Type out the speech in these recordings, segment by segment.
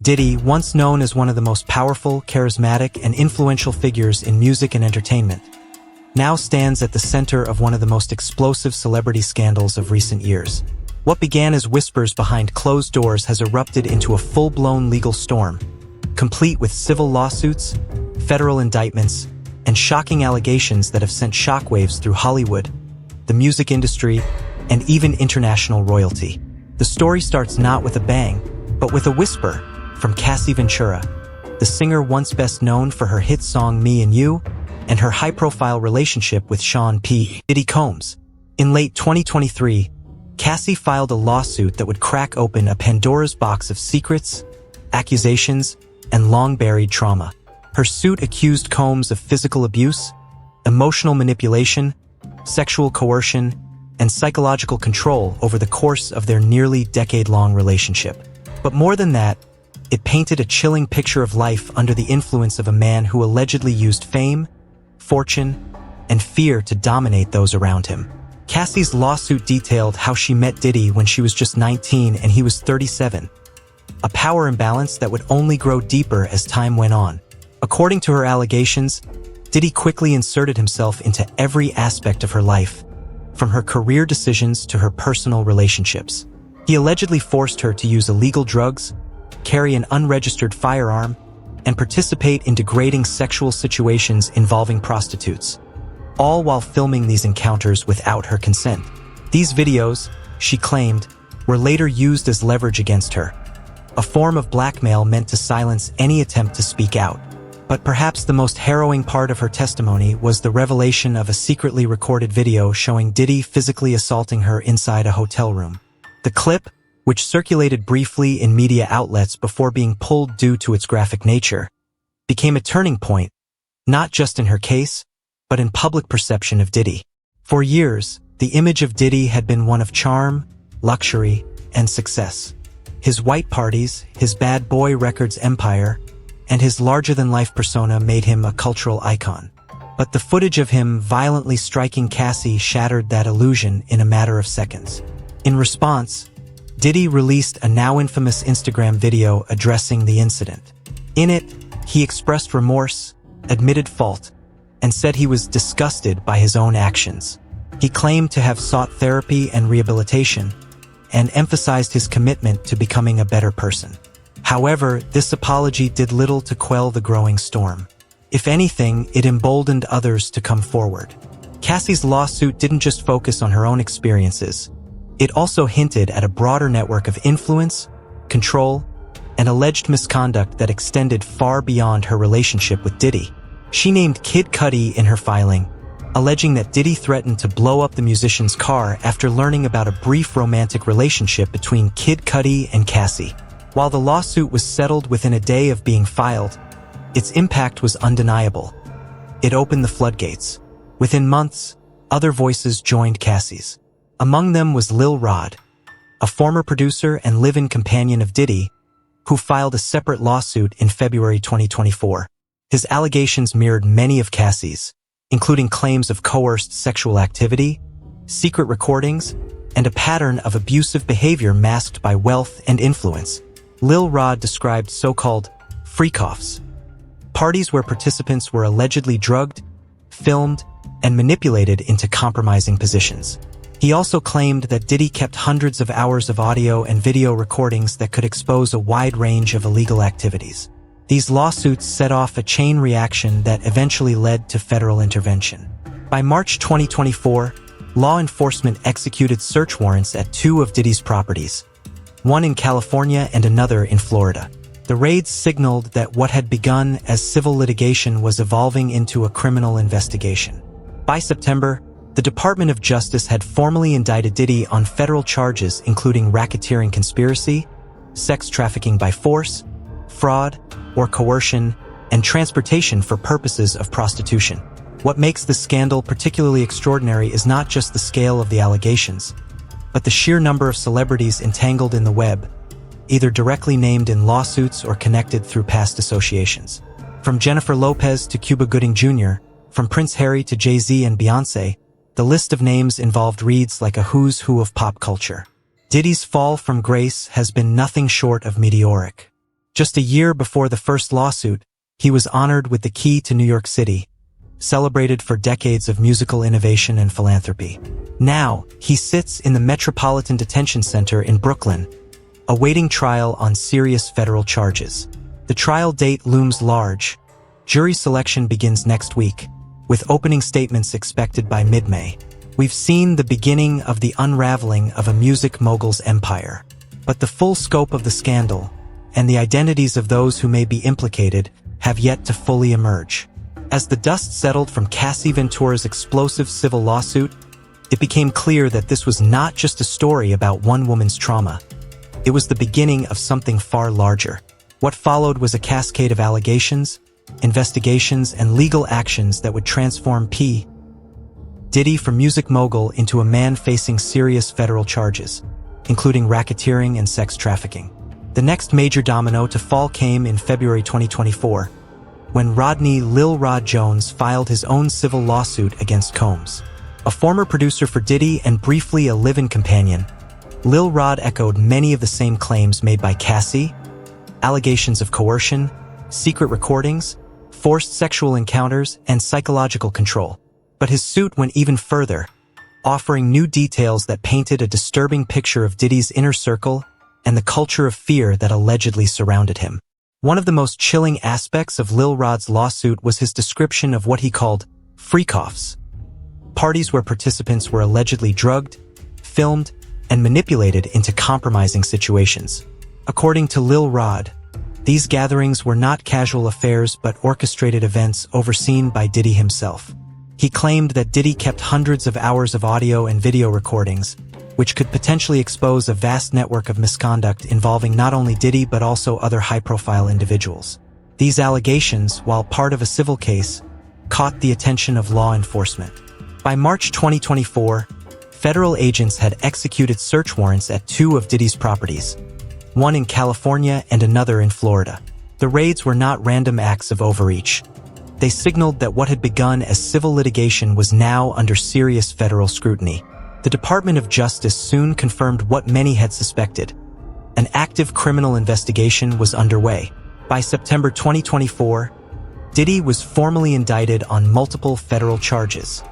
Diddy, once known as one of the most powerful, charismatic, and influential figures in music and entertainment, now stands at the center of one of the most explosive celebrity scandals of recent years. What began as whispers behind closed doors has erupted into a full-blown legal storm, complete with civil lawsuits, federal indictments, and shocking allegations that have sent shockwaves through Hollywood, the music industry, and even international royalty. The story starts not with a bang, but with a whisper from Cassie Ventura, the singer once best known for her hit song Me and You, and her high-profile relationship with Sean P. Diddy Combs. In late 2023, Cassie filed a lawsuit that would crack open a Pandora's box of secrets, accusations, and long-buried trauma. Her suit accused Combs of physical abuse, emotional manipulation, sexual coercion, and psychological control over the course of their nearly decade-long relationship. But more than that, it painted a chilling picture of life under the influence of a man who allegedly used fame, fortune, and fear to dominate those around him. Cassie's lawsuit detailed how she met Diddy when she was just 19 and he was 37, a power imbalance that would only grow deeper as time went on. According to her allegations, Diddy quickly inserted himself into every aspect of her life, from her career decisions to her personal relationships. He allegedly forced her to use illegal drugs, carry an unregistered firearm, and participate in degrading sexual situations involving prostitutes, all while filming these encounters without her consent. These videos, she claimed, were later used as leverage against her, a form of blackmail meant to silence any attempt to speak out. But perhaps the most harrowing part of her testimony was the revelation of a secretly recorded video showing Diddy physically assaulting her inside a hotel room. The clip, which circulated briefly in media outlets before being pulled due to its graphic nature, became a turning point, not just in her case, but in public perception of Diddy. For years, the image of Diddy had been one of charm, luxury, and success. His white parties, his bad boy records empire, and his larger-than-life persona made him a cultural icon. But the footage of him violently striking Cassie shattered that illusion in a matter of seconds. In response, Diddy released a now-infamous Instagram video addressing the incident. In it, he expressed remorse, admitted fault, and said he was disgusted by his own actions. He claimed to have sought therapy and rehabilitation, and emphasized his commitment to becoming a better person. However, this apology did little to quell the growing storm. If anything, it emboldened others to come forward. Cassie's lawsuit didn't just focus on her own experiences. It also hinted at a broader network of influence, control, and alleged misconduct that extended far beyond her relationship with Diddy. She named Kid Cudi in her filing, alleging that Diddy threatened to blow up the musician's car after learning about a brief romantic relationship between Kid Cudi and Cassie. While the lawsuit was settled within a day of being filed, its impact was undeniable. It opened the floodgates. Within months, other voices joined Cassie's. Among them was Lil Rod, a former producer and live-in companion of Diddy, who filed a separate lawsuit in February 2024. His allegations mirrored many of Cassie's, including claims of coerced sexual activity, secret recordings, and a pattern of abusive behavior masked by wealth and influence. Lil Rod described so-called freak-offs, parties where participants were allegedly drugged, filmed, and manipulated into compromising positions. He also claimed that Diddy kept hundreds of hours of audio and video recordings that could expose a wide range of illegal activities. These lawsuits set off a chain reaction that eventually led to federal intervention. By March 2024, law enforcement executed search warrants at 2 of Diddy's properties, one in California and another in Florida. The raids signaled that what had begun as civil litigation was evolving into a criminal investigation. By September, the Department of Justice had formally indicted Diddy on federal charges including racketeering conspiracy, sex trafficking by force, fraud or coercion, and transportation for purposes of prostitution. What makes this scandal particularly extraordinary is not just the scale of the allegations, but the sheer number of celebrities entangled in the web, either directly named in lawsuits or connected through past associations. From Jennifer Lopez to Cuba Gooding Jr., from Prince Harry to Jay-Z and Beyoncé, the list of names involved reads like a who's who of pop culture. Diddy's fall from grace has been nothing short of meteoric. Just a year before the first lawsuit, he was honored with the key to New York City, celebrated for decades of musical innovation and philanthropy. Now, he sits in the Metropolitan Detention Center in Brooklyn, awaiting trial on serious federal charges. The trial date looms large. Jury selection begins next week, with opening statements expected by mid-May. We've seen the beginning of the unraveling of a music mogul's empire. But the full scope of the scandal, and the identities of those who may be implicated, have yet to fully emerge. As the dust settled from Cassie Ventura's explosive civil lawsuit, it became clear that this was not just a story about one woman's trauma. It was the beginning of something far larger. What followed was a cascade of allegations, investigations, and legal actions that would transform P. Diddy from music mogul into a man facing serious federal charges, including racketeering and sex trafficking. The next major domino to fall came in February 2024, when Rodney Lil Rod Jones filed his own civil lawsuit against Combs. A former producer for Diddy and briefly a live-in companion, Lil Rod echoed many of the same claims made by Cassie: allegations of coercion, secret recordings, forced sexual encounters, and psychological control. But his suit went even further, offering new details that painted a disturbing picture of Diddy's inner circle and the culture of fear that allegedly surrounded him. One of the most chilling aspects of Lil Rod's lawsuit was his description of what he called freak-offs, parties where participants were allegedly drugged, filmed, and manipulated into compromising situations. According to Lil Rod, these gatherings were not casual affairs but orchestrated events overseen by Diddy himself. He claimed that Diddy kept hundreds of hours of audio and video recordings, which could potentially expose a vast network of misconduct involving not only Diddy but also other high-profile individuals. These allegations, while part of a civil case, caught the attention of law enforcement. By March 2024, federal agents had executed search warrants at 2 of Diddy's properties, one in California and another in Florida. The raids were not random acts of overreach. They signaled that what had begun as civil litigation was now under serious federal scrutiny. The Department of Justice soon confirmed what many had suspected. An active criminal investigation was underway. By September 2024, Diddy was formally indicted on multiple federal charges,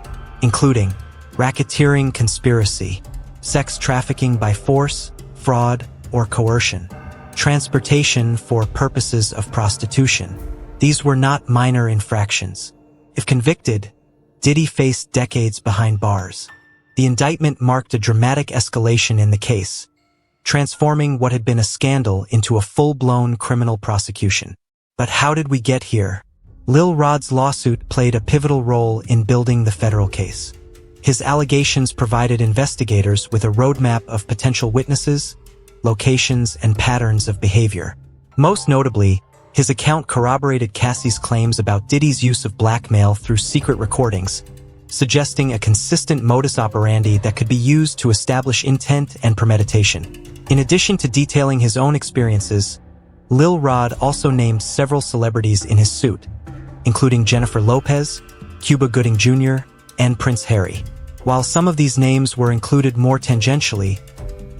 including racketeering conspiracy, sex trafficking by force, fraud, or coercion, transportation for purposes of prostitution. These were not minor infractions. If convicted, Diddy faced decades behind bars. The indictment marked a dramatic escalation in the case, transforming what had been a scandal into a full-blown criminal prosecution. But how did we get here? Lil Rod's lawsuit played a pivotal role in building the federal case. His allegations provided investigators with a roadmap of potential witnesses, locations, and patterns of behavior. Most notably, his account corroborated Cassie's claims about Diddy's use of blackmail through secret recordings, suggesting a consistent modus operandi that could be used to establish intent and premeditation. In addition to detailing his own experiences, Lil Rod also named several celebrities in his suit, including Jennifer Lopez, Cuba Gooding Jr., and Prince Harry. While some of these names were included more tangentially,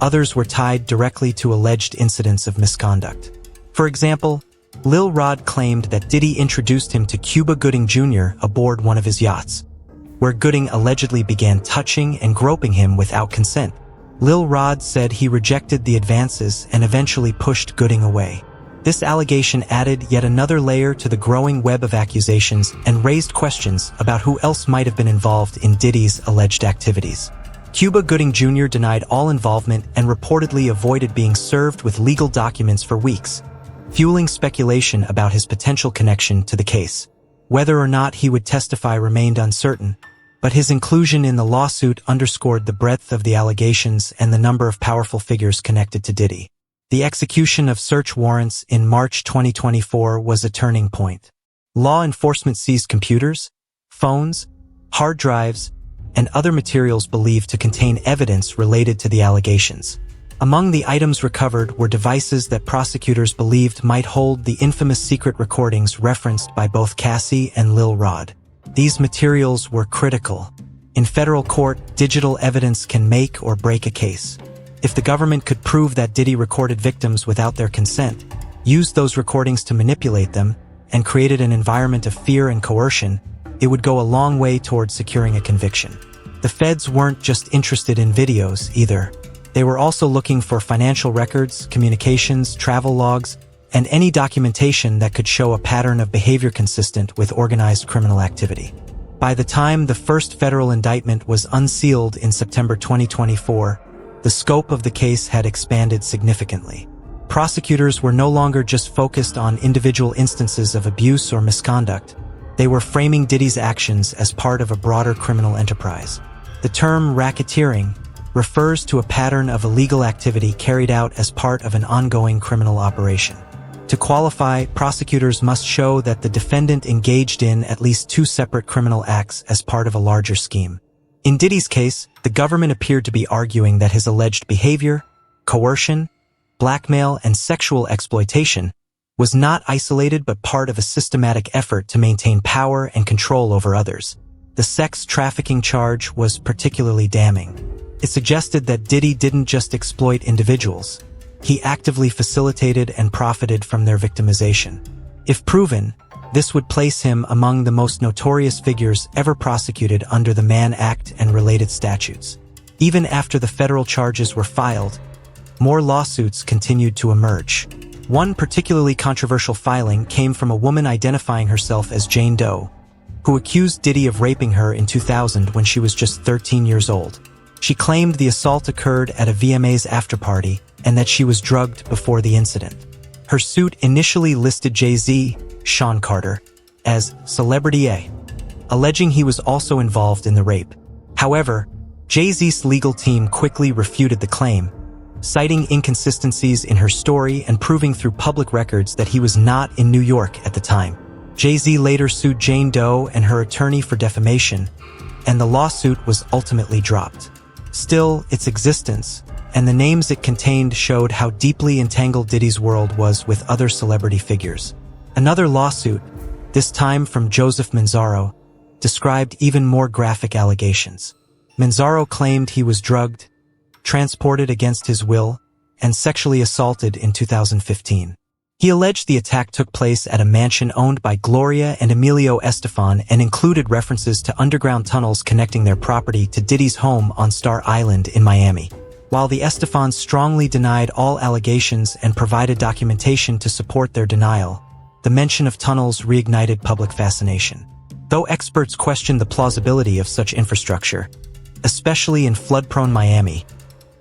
others were tied directly to alleged incidents of misconduct. For example, Lil Rod claimed that Diddy introduced him to Cuba Gooding Jr. aboard one of his yachts, where Gooding allegedly began touching and groping him without consent. Lil Rod said he rejected the advances and eventually pushed Gooding away. This allegation added yet another layer to the growing web of accusations and raised questions about who else might have been involved in Diddy's alleged activities. Cuba Gooding Jr. denied all involvement and reportedly avoided being served with legal documents for weeks, fueling speculation about his potential connection to the case. Whether or not he would testify remained uncertain, but his inclusion in the lawsuit underscored the breadth of the allegations and the number of powerful figures connected to Diddy. The execution of search warrants in March 2024 was a turning point. Law enforcement seized computers, phones, hard drives, and other materials believed to contain evidence related to the allegations. Among the items recovered were devices that prosecutors believed might hold the infamous secret recordings referenced by both Cassie and Lil Rod. These materials were critical. In federal court, digital evidence can make or break a case. If the government could prove that Diddy recorded victims without their consent, used those recordings to manipulate them, and created an environment of fear and coercion, it would go a long way towards securing a conviction. The feds weren't just interested in videos, either. They were also looking for financial records, communications, travel logs, and any documentation that could show a pattern of behavior consistent with organized criminal activity. By the time the first federal indictment was unsealed in September 2024, the scope of the case had expanded significantly. Prosecutors were no longer just focused on individual instances of abuse or misconduct. They were framing Diddy's actions as part of a broader criminal enterprise. The term racketeering refers to a pattern of illegal activity carried out as part of an ongoing criminal operation. To qualify, prosecutors must show that the defendant engaged in at least two separate criminal acts as part of a larger scheme. In Diddy's case, the government appeared to be arguing that his alleged behavior, coercion, blackmail, and sexual exploitation was not isolated but part of a systematic effort to maintain power and control over others. The sex trafficking charge was particularly damning. It suggested that Diddy didn't just exploit individuals. He actively facilitated and profited from their victimization. If proven, this would place him among the most notorious figures ever prosecuted under the Mann Act and related statutes. Even after the federal charges were filed, more lawsuits continued to emerge. One particularly controversial filing came from a woman identifying herself as Jane Doe, who accused Diddy of raping her in 2000 when she was just 13 years old. She claimed the assault occurred at a VMA's afterparty and that she was drugged before the incident. Her suit initially listed Jay-Z, Sean Carter, as Celebrity A, alleging he was also involved in the rape. However, Jay-Z's legal team quickly refuted the claim, citing inconsistencies in her story and proving through public records that he was not in New York at the time. Jay-Z later sued Jane Doe and her attorney for defamation, and the lawsuit was ultimately dropped. Still, its existence and the names it contained showed how deeply entangled Diddy's world was with other celebrity figures. Another lawsuit, this time from Joseph Manzaro, described even more graphic allegations. Manzaro claimed he was drugged, transported against his will, and sexually assaulted in 2015. He alleged the attack took place at a mansion owned by Gloria and Emilio Estefan and included references to underground tunnels connecting their property to Diddy's home on Star Island in Miami. While the Estefans strongly denied all allegations and provided documentation to support their denial, the mention of tunnels reignited public fascination. Though experts questioned the plausibility of such infrastructure, especially in flood-prone Miami,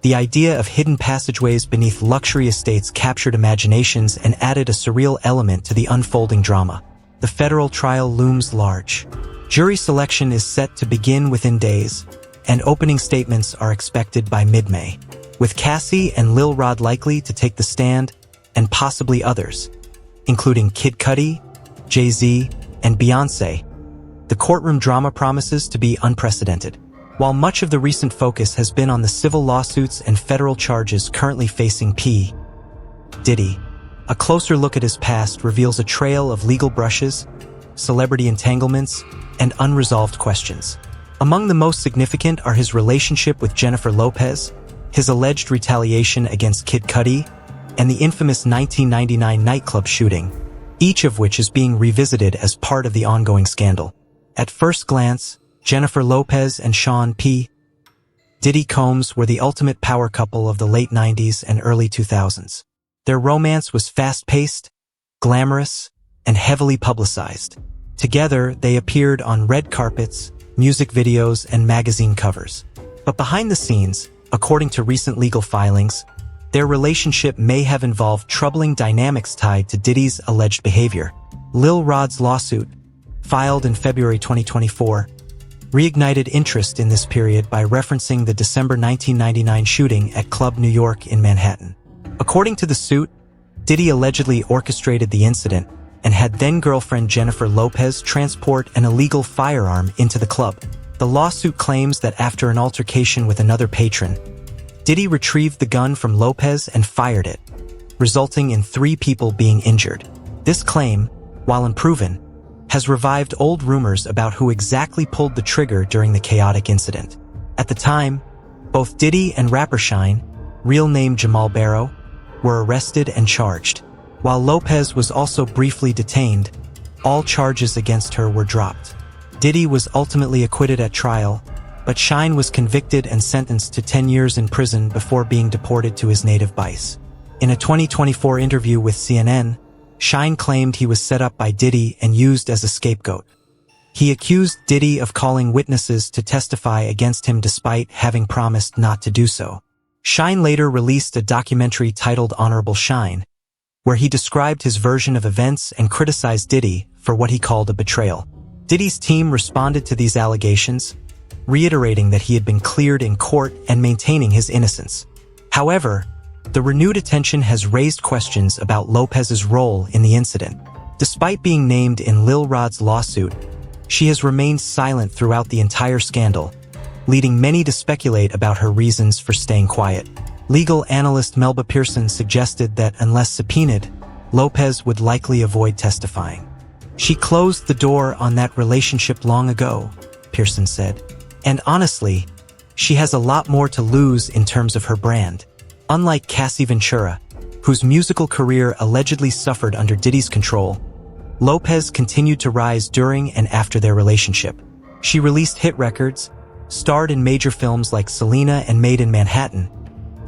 the idea of hidden passageways beneath luxury estates captured imaginations and added a surreal element to the unfolding drama. The federal trial looms large. Jury selection is set to begin within days, and opening statements are expected by mid-May, with Cassie and Lil Rod likely to take the stand, and possibly others, including Kid Cudi, Jay-Z, and Beyoncé. The courtroom drama promises to be unprecedented. While much of the recent focus has been on the civil lawsuits and federal charges currently facing P. Diddy, a closer look at his past reveals a trail of legal brushes, celebrity entanglements, and unresolved questions. Among the most significant are his relationship with Jennifer Lopez, his alleged retaliation against Kid Cudi, and the infamous 1999 nightclub shooting, each of which is being revisited as part of the ongoing scandal. At first glance, Jennifer Lopez and Sean P. Diddy Combs were the ultimate power couple of the late 90s and early 2000s. Their romance was fast-paced, glamorous, and heavily publicized. Together, they appeared on red carpets, music videos, and magazine covers. But behind the scenes, according to recent legal filings, their relationship may have involved troubling dynamics tied to Diddy's alleged behavior. Lil Rod's lawsuit, filed in February 2024, reignited interest in this period by referencing the December 1999 shooting at Club New York in Manhattan. According to the suit, Diddy allegedly orchestrated the incident and had then-girlfriend Jennifer Lopez transport an illegal firearm into the club. The lawsuit claims that after an altercation with another patron, Diddy retrieved the gun from Lopez and fired it, resulting in 3 people being injured. This claim, while unproven, has revived old rumors about who exactly pulled the trigger during the chaotic incident. At the time, both Diddy and rapper Shine, real name Jamal Barrow, were arrested and charged. While Lopez was also briefly detained, all charges against her were dropped. Diddy was ultimately acquitted at trial, but Shine was convicted and sentenced to 10 years in prison before being deported to his native Vice. In a 2024 interview with CNN, Shine claimed he was set up by Diddy and used as a scapegoat. He accused Diddy of calling witnesses to testify against him despite having promised not to do so. Shine later released a documentary titled Honorable Shine, where he described his version of events and criticized Diddy for what he called a betrayal. Diddy's team responded to these allegations, reiterating that he had been cleared in court and maintaining his innocence. However, the renewed attention has raised questions about Lopez's role in the incident. Despite being named in Lil Rod's lawsuit, she has remained silent throughout the entire scandal, leading many to speculate about her reasons for staying quiet. Legal analyst Melba Pearson suggested that unless subpoenaed, Lopez would likely avoid testifying. "She closed the door on that relationship long ago," Pearson said. "And honestly, she has a lot more to lose in terms of her brand." Unlike Cassie Ventura, whose musical career allegedly suffered under Diddy's control, Lopez continued to rise during and after their relationship. She released hit records, starred in major films like Selena and Made in Manhattan,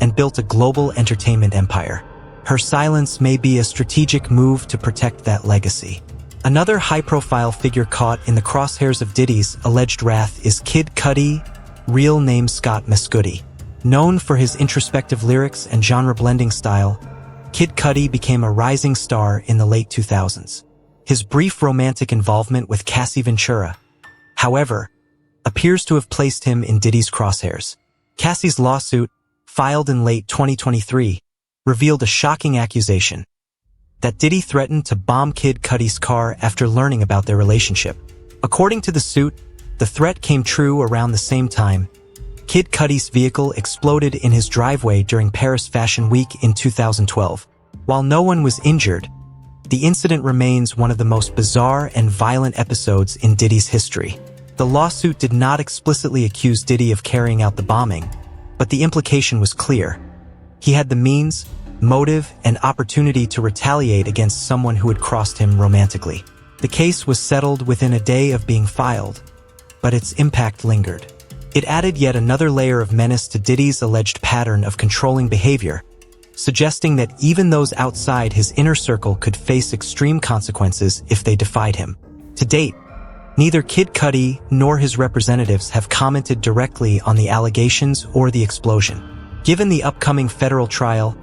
and built a global entertainment empire. Her silence may be a strategic move to protect that legacy. Another high-profile figure caught in the crosshairs of Diddy's alleged wrath is Kid Cudi, real name Scott Mescudi. Known for his introspective lyrics and genre-blending style, Kid Cudi became a rising star in the late 2000s. His brief romantic involvement with Cassie Ventura, however, appears to have placed him in Diddy's crosshairs. Cassie's lawsuit, filed in late 2023, revealed a shocking accusation that Diddy threatened to bomb Kid Cudi's car after learning about their relationship. According to the suit, the threat came true around the same time. Kid Cudi's vehicle exploded in his driveway during Paris Fashion Week in 2012. While no one was injured, the incident remains one of the most bizarre and violent episodes in Diddy's history. The lawsuit did not explicitly accuse Diddy of carrying out the bombing, but the implication was clear. He had the means, motive, and opportunity to retaliate against someone who had crossed him romantically. The case was settled within a day of being filed, but its impact lingered. It added yet another layer of menace to Diddy's alleged pattern of controlling behavior, suggesting that even those outside his inner circle could face extreme consequences if they defied him. To date, neither Kid Cudi nor his representatives have commented directly on the allegations or the explosion. Given the upcoming federal trial,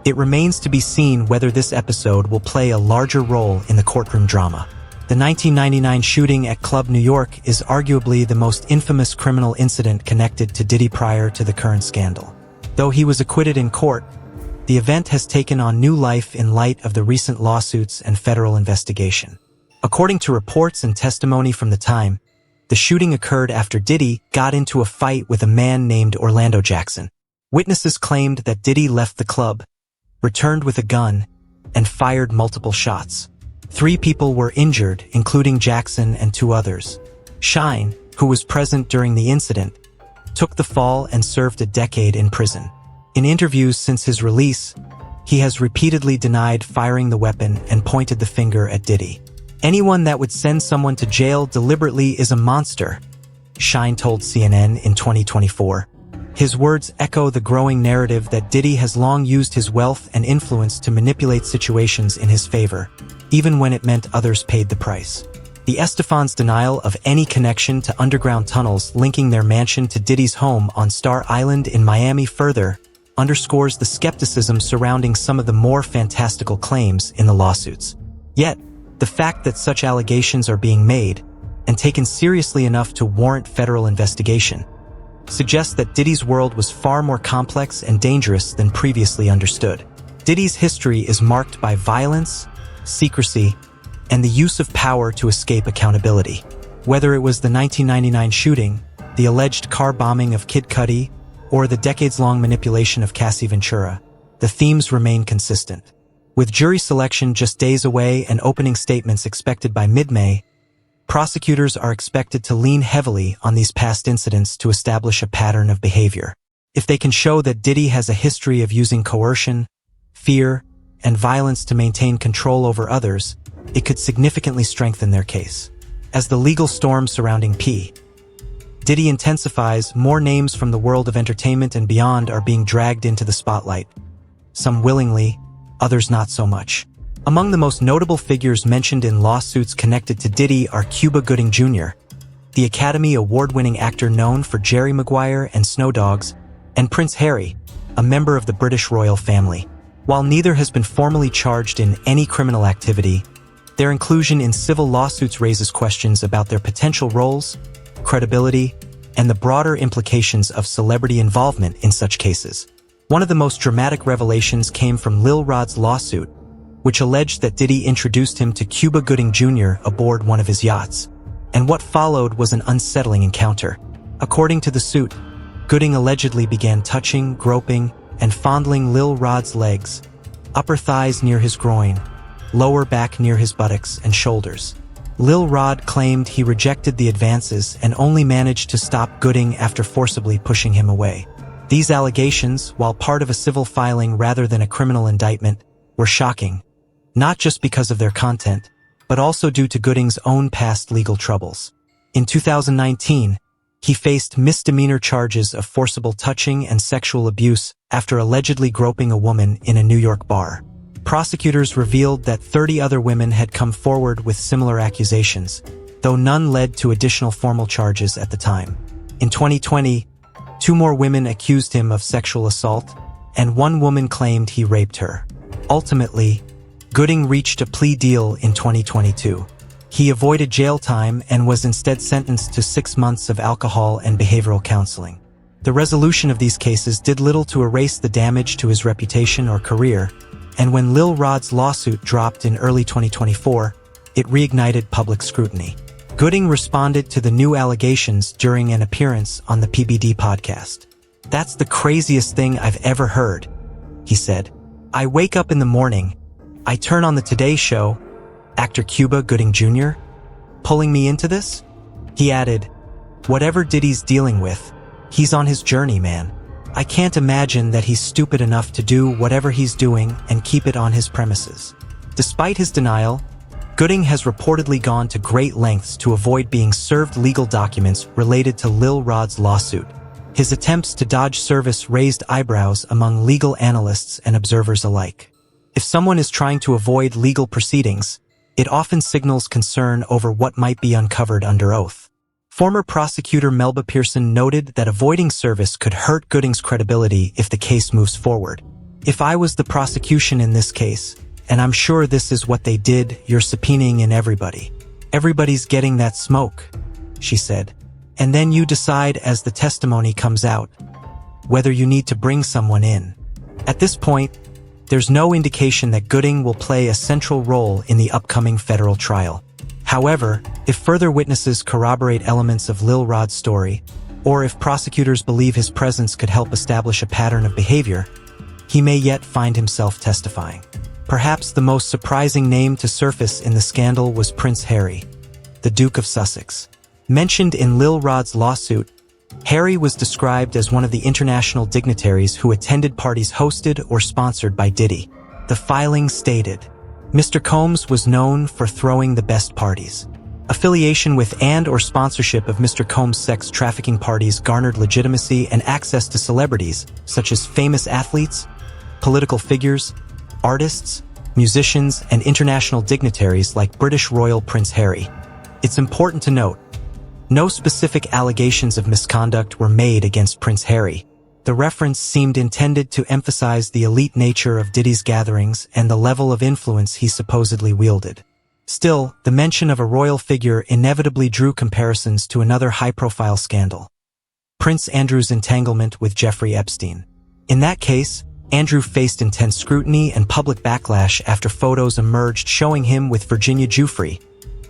it remains to be seen whether this episode will play a larger role in the courtroom drama. The 1999 shooting at Club New York is arguably the most infamous criminal incident connected to Diddy prior to the current scandal. Though he was acquitted in court, the event has taken on new life in light of the recent lawsuits and federal investigation. According to reports and testimony from the time, the shooting occurred after Diddy got into a fight with a man named Orlando Jackson. Witnesses claimed that Diddy left the club, returned with a gun, and fired multiple shots. 3 people were injured, including Jackson and 2 others. Shine, who was present during the incident, took the fall and served a decade in prison. In interviews since his release, he has repeatedly denied firing the weapon and pointed the finger at Diddy. "Anyone that would send someone to jail deliberately is a monster," Shine told CNN in 2024. His words echo the growing narrative that Diddy has long used his wealth and influence to manipulate situations in his favor, even when it meant others paid the price. The Estefan's denial of any connection to underground tunnels linking their mansion to Diddy's home on Star Island in Miami further underscores the skepticism surrounding some of the more fantastical claims in the lawsuits. Yet, the fact that such allegations are being made, and taken seriously enough to warrant federal investigation, suggests that Diddy's world was far more complex and dangerous than previously understood. Diddy's history is marked by violence, secrecy, and the use of power to escape accountability. Whether it was the 1999 shooting, the alleged car bombing of Kid Cudi, or the decades-long manipulation of Cassie Ventura, the themes remain consistent. With jury selection just days away and opening statements expected by mid-May, prosecutors are expected to lean heavily on these past incidents to establish a pattern of behavior. If they can show that Diddy has a history of using coercion, fear, and violence to maintain control over others, it could significantly strengthen their case. As the legal storm surrounding P. Diddy intensifies, more names from the world of entertainment and beyond are being dragged into the spotlight. Some willingly, others not so much. Among the most notable figures mentioned in lawsuits connected to Diddy are Cuba Gooding Jr., the Academy Award-winning actor known for Jerry Maguire and Snow Dogs, and Prince Harry, a member of the British royal family. While neither has been formally charged in any criminal activity, their inclusion in civil lawsuits raises questions about their potential roles, credibility, and the broader implications of celebrity involvement in such cases. One of the most dramatic revelations came from Lil Rod's lawsuit, which alleged that Diddy introduced him to Cuba Gooding Jr. aboard one of his yachts, and what followed was an unsettling encounter. According to the suit, Gooding allegedly began touching, groping, and fondling Lil Rod's legs, upper thighs near his groin, lower back near his buttocks and shoulders. Lil Rod claimed he rejected the advances and only managed to stop Gooding after forcibly pushing him away. These allegations, while part of a civil filing rather than a criminal indictment, were shocking, not just because of their content, but also due to Gooding's own past legal troubles. In 2019, he faced misdemeanor charges of forcible touching and sexual abuse after allegedly groping a woman in a New York bar. Prosecutors revealed that 30 other women had come forward with similar accusations, though none led to additional formal charges at the time. In 2020, 2 more women accused him of sexual assault, and 1 woman claimed he raped her. Ultimately, Gooding reached a plea deal in 2022. He avoided jail time and was instead sentenced to 6 months of alcohol and behavioral counseling. The resolution of these cases did little to erase the damage to his reputation or career, and when Lil Rod's lawsuit dropped in early 2024, it reignited public scrutiny. Gooding responded to the new allegations during an appearance on the PBD podcast. "That's the craziest thing I've ever heard," he said. "I wake up in the morning, I turn on the Today Show, actor Cuba Gooding Jr. pulling me into this?" He added, "Whatever Diddy's dealing with, he's on his journey, man. I can't imagine that he's stupid enough to do whatever he's doing and keep it on his premises." Despite his denial, Gooding has reportedly gone to great lengths to avoid being served legal documents related to Lil Rod's lawsuit. His attempts to dodge service raised eyebrows among legal analysts and observers alike. If someone is trying to avoid legal proceedings, it often signals concern over what might be uncovered under oath. Former prosecutor Melba Pearson noted that avoiding service could hurt Gooding's credibility if the case moves forward. "If I was the prosecution in this case, and I'm sure this is what they did, you're subpoenaing in everybody. Everybody's getting that smoke," she said. "And then you decide as the testimony comes out whether you need to bring someone in." At this point, there's no indication that Gooding will play a central role in the upcoming federal trial. However, if further witnesses corroborate elements of Lil Rod's story, or if prosecutors believe his presence could help establish a pattern of behavior, he may yet find himself testifying. Perhaps the most surprising name to surface in the scandal was Prince Harry, the Duke of Sussex. Mentioned in Lil Rod's lawsuit, Harry was described as one of the international dignitaries who attended parties hosted or sponsored by Diddy. The filing stated, "Mr. Combs was known for throwing the best parties. Affiliation with and/or sponsorship of Mr. Combs' sex trafficking parties garnered legitimacy and access to celebrities, such as famous athletes, political figures, artists, musicians, and international dignitaries like British Royal Prince Harry." It's important to note, no specific allegations of misconduct were made against Prince Harry. The reference seemed intended to emphasize the elite nature of Diddy's gatherings and the level of influence he supposedly wielded. Still, the mention of a royal figure inevitably drew comparisons to another high-profile scandal: Prince Andrew's entanglement with Jeffrey Epstein. In that case, Andrew faced intense scrutiny and public backlash after photos emerged showing him with Virginia Giuffre,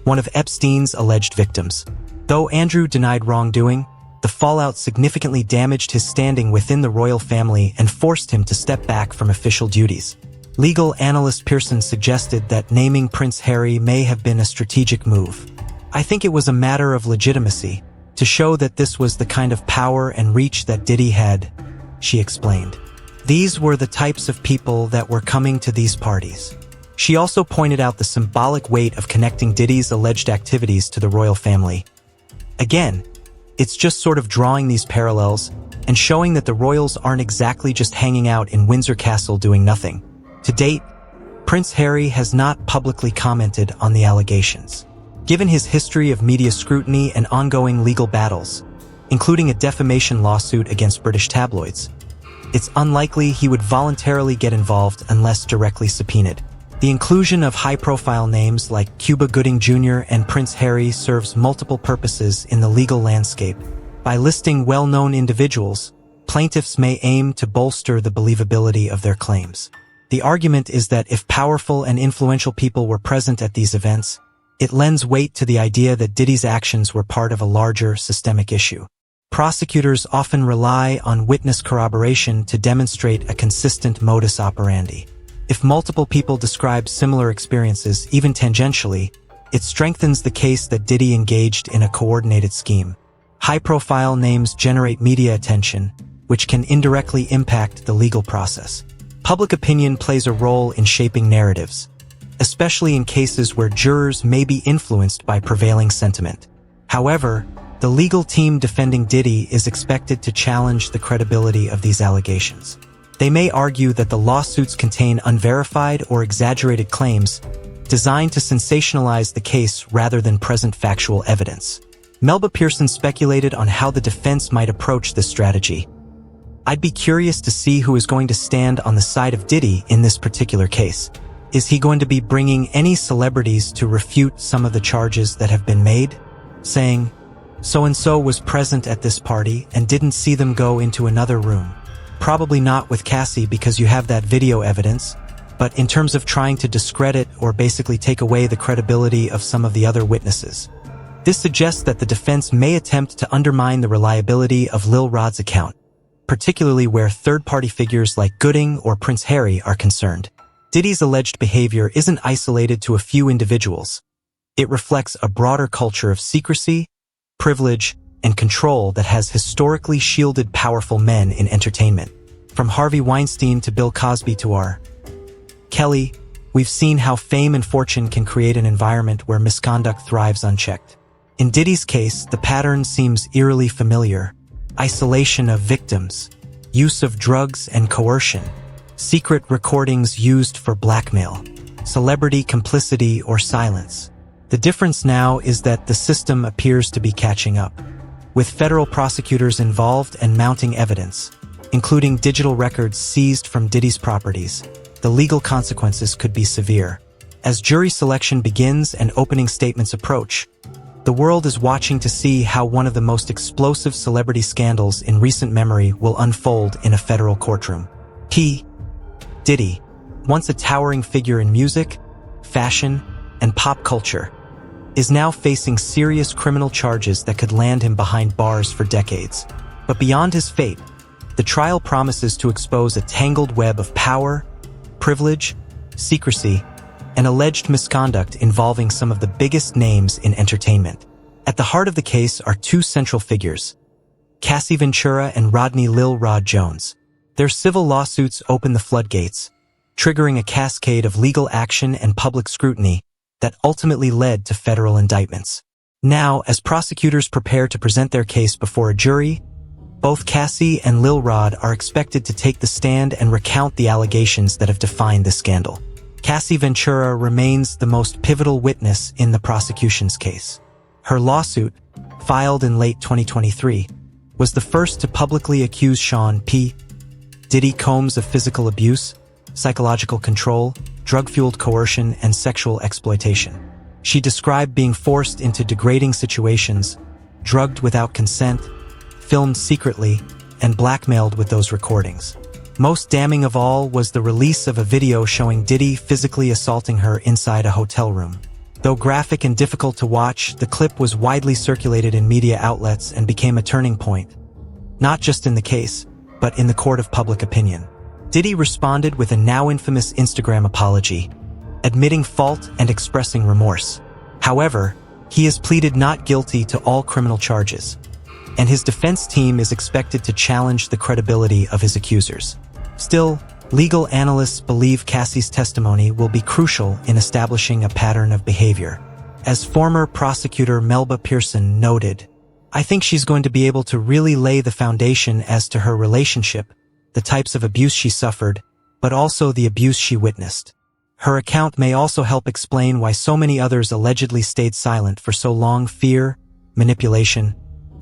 one of Epstein's alleged victims. Though Andrew denied wrongdoing, the fallout significantly damaged his standing within the royal family and forced him to step back from official duties. Legal analyst Pearson suggested that naming Prince Harry may have been a strategic move. "I think it was a matter of legitimacy, to show that this was the kind of power and reach that Diddy had," she explained. These were the types of people that were coming to these parties. She also pointed out the symbolic weight of connecting Diddy's alleged activities to the royal family. Again, it's just sort of drawing these parallels and showing that the royals aren't exactly just hanging out in Windsor Castle doing nothing. To date, Prince Harry has not publicly commented on the allegations. Given his history of media scrutiny and ongoing legal battles, including a defamation lawsuit against British tabloids, it's unlikely he would voluntarily get involved unless directly subpoenaed. The inclusion of high-profile names like Cuba Gooding Jr. and Prince Harry serves multiple purposes in the legal landscape. By listing well-known individuals, plaintiffs may aim to bolster the believability of their claims. The argument is that if powerful and influential people were present at these events, it lends weight to the idea that Diddy's actions were part of a larger systemic issue. Prosecutors often rely on witness corroboration to demonstrate a consistent modus operandi. If multiple people describe similar experiences, even tangentially, it strengthens the case that Diddy engaged in a coordinated scheme. High-profile names generate media attention, which can indirectly impact the legal process. Public opinion plays a role in shaping narratives, especially in cases where jurors may be influenced by prevailing sentiment. However, the legal team defending Diddy is expected to challenge the credibility of these allegations. They may argue that the lawsuits contain unverified or exaggerated claims designed to sensationalize the case rather than present factual evidence. Melba Pearson speculated on how the defense might approach this strategy. I'd be curious to see who is going to stand on the side of Diddy in this particular case. Is he going to be bringing any celebrities to refute some of the charges that have been made, saying, "So-and-so was present at this party and didn't see them go into another room"? Probably not with Cassie because you have that video evidence, but in terms of trying to discredit or basically take away the credibility of some of the other witnesses. This suggests that the defense may attempt to undermine the reliability of Lil Rod's account, particularly where third-party figures like Gooding or Prince Harry are concerned. Diddy's alleged behavior isn't isolated to a few individuals. It reflects a broader culture of secrecy, privilege, and control that has historically shielded powerful men in entertainment. From Harvey Weinstein to Bill Cosby to R. Kelly, we've seen how fame and fortune can create an environment where misconduct thrives unchecked. In Diddy's case, the pattern seems eerily familiar. Isolation of victims, use of drugs and coercion, secret recordings used for blackmail, celebrity complicity or silence. The difference now is that the system appears to be catching up, with federal prosecutors involved and mounting evidence, including digital records seized from Diddy's properties. The legal consequences could be severe. As jury selection begins and opening statements approach, the world is watching to see how one of the most explosive celebrity scandals in recent memory will unfold in a federal courtroom. Diddy, once a towering figure in music, fashion, and pop culture, is now facing serious criminal charges that could land him behind bars for decades. But beyond his fate, the trial promises to expose a tangled web of power, privilege, secrecy, and alleged misconduct involving some of the biggest names in entertainment. At the heart of the case are two central figures, Cassie Ventura and Rodney Lil Rod Jones. Their civil lawsuits open the floodgates, triggering a cascade of legal action and public scrutiny that ultimately led to federal indictments. Now, as prosecutors prepare to present their case before a jury, both Cassie and Lil Rod are expected to take the stand and recount the allegations that have defined the scandal. Cassie Ventura remains the most pivotal witness in the prosecution's case. Her lawsuit, filed in late 2023, was the first to publicly accuse Sean P. Diddy Combs of physical abuse, psychological control, drug-fueled coercion, and sexual exploitation. She described being forced into degrading situations, drugged without consent, filmed secretly, and blackmailed with those recordings. Most damning of all was the release of a video showing Diddy physically assaulting her inside a hotel room. Though graphic and difficult to watch, the clip was widely circulated in media outlets and became a turning point, not just in the case, but in the court of public opinion. Diddy responded with a now infamous Instagram apology, admitting fault and expressing remorse. However, he has pleaded not guilty to all criminal charges, and his defense team is expected to challenge the credibility of his accusers. Still, legal analysts believe Cassie's testimony will be crucial in establishing a pattern of behavior. As former prosecutor Melba Pearson noted, "I think she's going to be able to really lay the foundation as to her relationship, the types of abuse she suffered, but also the abuse she witnessed. Her account may also help explain why so many others allegedly stayed silent for so long: fear, manipulation,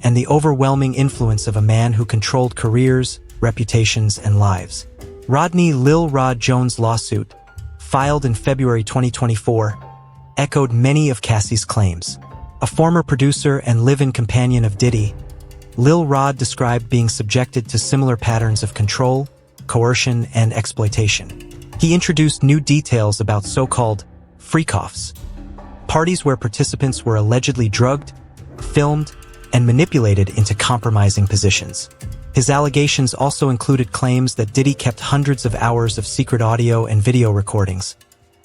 and the overwhelming influence of a man who controlled careers, reputations, and lives." Rodney Lil Rod Jones' lawsuit, filed in February 2024, echoed many of Cassie's claims. A former producer and live-in companion of Diddy, Lil Rod described being subjected to similar patterns of control, coercion, and exploitation. He introduced new details about so-called freak-offs, parties where participants were allegedly drugged, filmed, and manipulated into compromising positions. His allegations also included claims that Diddy kept hundreds of hours of secret audio and video recordings,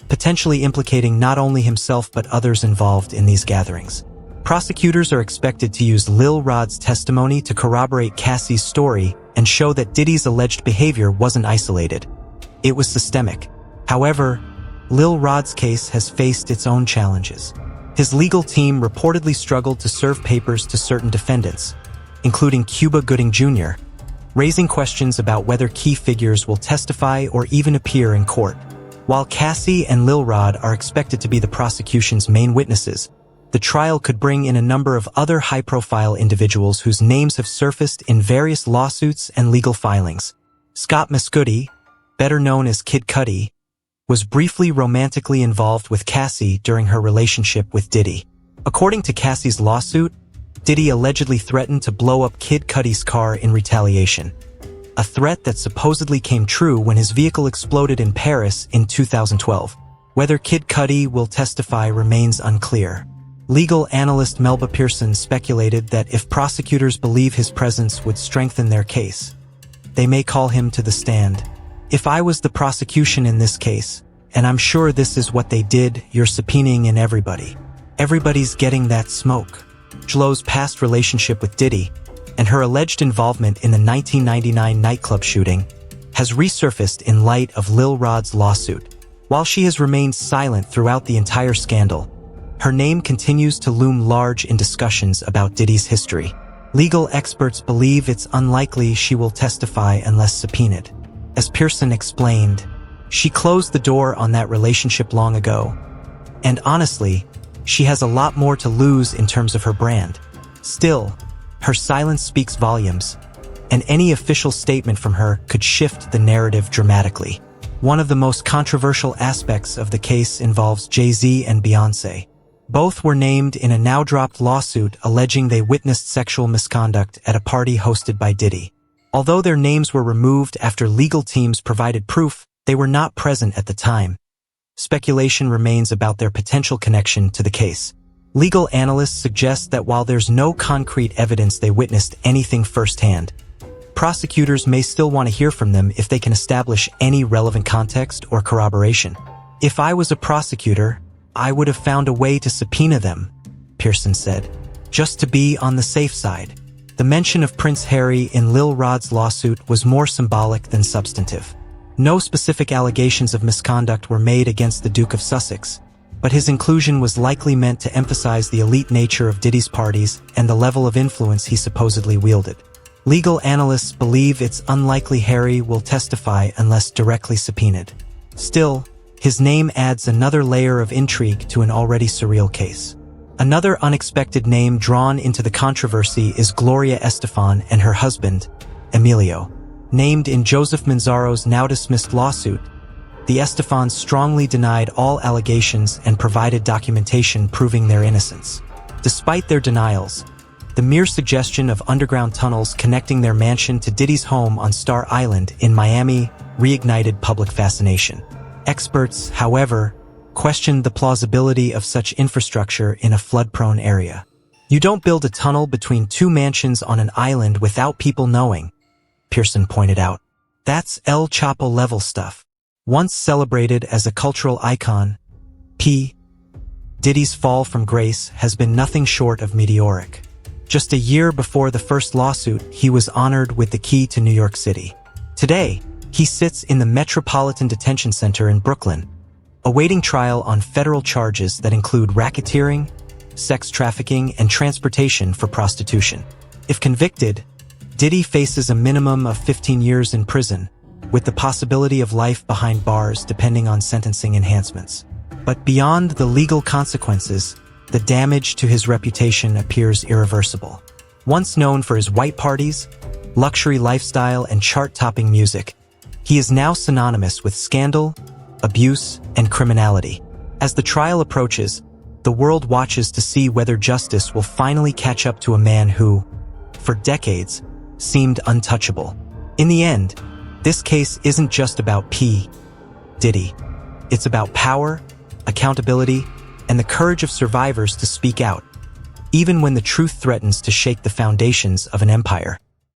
potentially implicating not only himself but others involved in these gatherings. Prosecutors are expected to use Lil Rod's testimony to corroborate Cassie's story and show that Diddy's alleged behavior wasn't isolated. It was systemic. However, Lil Rod's case has faced its own challenges. His legal team reportedly struggled to serve papers to certain defendants, including Cuba Gooding Jr., raising questions about whether key figures will testify or even appear in court. While Cassie and Lil Rod are expected to be the prosecution's main witnesses, the trial could bring in a number of other high-profile individuals whose names have surfaced in various lawsuits and legal filings. Scott Mescudi, better known as Kid Cudi, was briefly romantically involved with Cassie during her relationship with Diddy. According to Cassie's lawsuit, Diddy allegedly threatened to blow up Kid Cudi's car in retaliation, a threat that supposedly came true when his vehicle exploded in Paris in 2012. Whether Kid Cudi will testify remains unclear. Legal analyst Melba Pearson speculated that if prosecutors believe his presence would strengthen their case, they may call him to the stand. "If I was the prosecution in this case, and I'm sure this is what they did, you're subpoenaing in everybody. Everybody's getting that smoke." Jlo's past relationship with Diddy and her alleged involvement in the 1999 nightclub shooting has resurfaced in light of Lil Rod's lawsuit. While she has remained silent throughout the entire scandal, her name continues to loom large in discussions about Diddy's history. Legal experts believe it's unlikely she will testify unless subpoenaed. As Pearson explained, she closed the door on that relationship long ago, and honestly, she has a lot more to lose in terms of her brand. Still, her silence speaks volumes, and any official statement from her could shift the narrative dramatically. One of the most controversial aspects of the case involves Jay-Z and Beyoncé. Both were named in a now-dropped lawsuit alleging they witnessed sexual misconduct at a party hosted by Diddy. Although their names were removed after legal teams provided proof, they were not present at the time. Speculation remains about their potential connection to the case. Legal analysts suggest that while there's no concrete evidence they witnessed anything firsthand, prosecutors may still want to hear from them if they can establish any relevant context or corroboration. "If I was a prosecutor, I would have found a way to subpoena them," Pearson said, "just to be on the safe side." The mention of Prince Harry in Lil Rod's lawsuit was more symbolic than substantive. No specific allegations of misconduct were made against the Duke of Sussex, but his inclusion was likely meant to emphasize the elite nature of Diddy's parties and the level of influence he supposedly wielded. Legal analysts believe it's unlikely Harry will testify unless directly subpoenaed. Still, his name adds another layer of intrigue to an already surreal case. Another unexpected name drawn into the controversy is Gloria Estefan and her husband, Emilio. Named in Joseph Manzaro's now-dismissed lawsuit, the Estefans strongly denied all allegations and provided documentation proving their innocence. Despite their denials, the mere suggestion of underground tunnels connecting their mansion to Diddy's home on Star Island in Miami reignited public fascination. Experts, however, questioned the plausibility of such infrastructure in a flood-prone area. "You don't build a tunnel between two mansions on an island without people knowing," Pearson pointed out. "That's El Chapo-level stuff." Once celebrated as a cultural icon, P. Diddy's fall from grace has been nothing short of meteoric. Just a year before the first lawsuit, he was honored with the key to New York City. Today, He sits in the Metropolitan Detention Center in Brooklyn, awaiting trial on federal charges that include racketeering, sex trafficking, and transportation for prostitution. If convicted, Diddy faces a minimum of 15 years in prison, with the possibility of life behind bars depending on sentencing enhancements. But beyond the legal consequences, the damage to his reputation appears irreversible. Once known for his white parties, luxury lifestyle, and chart-topping music, he is now synonymous with scandal, abuse, and criminality. As the trial approaches, the world watches to see whether justice will finally catch up to a man who, for decades, seemed untouchable. In the end, this case isn't just about P. Diddy. It's about power, accountability, and the courage of survivors to speak out, even when the truth threatens to shake the foundations of an empire.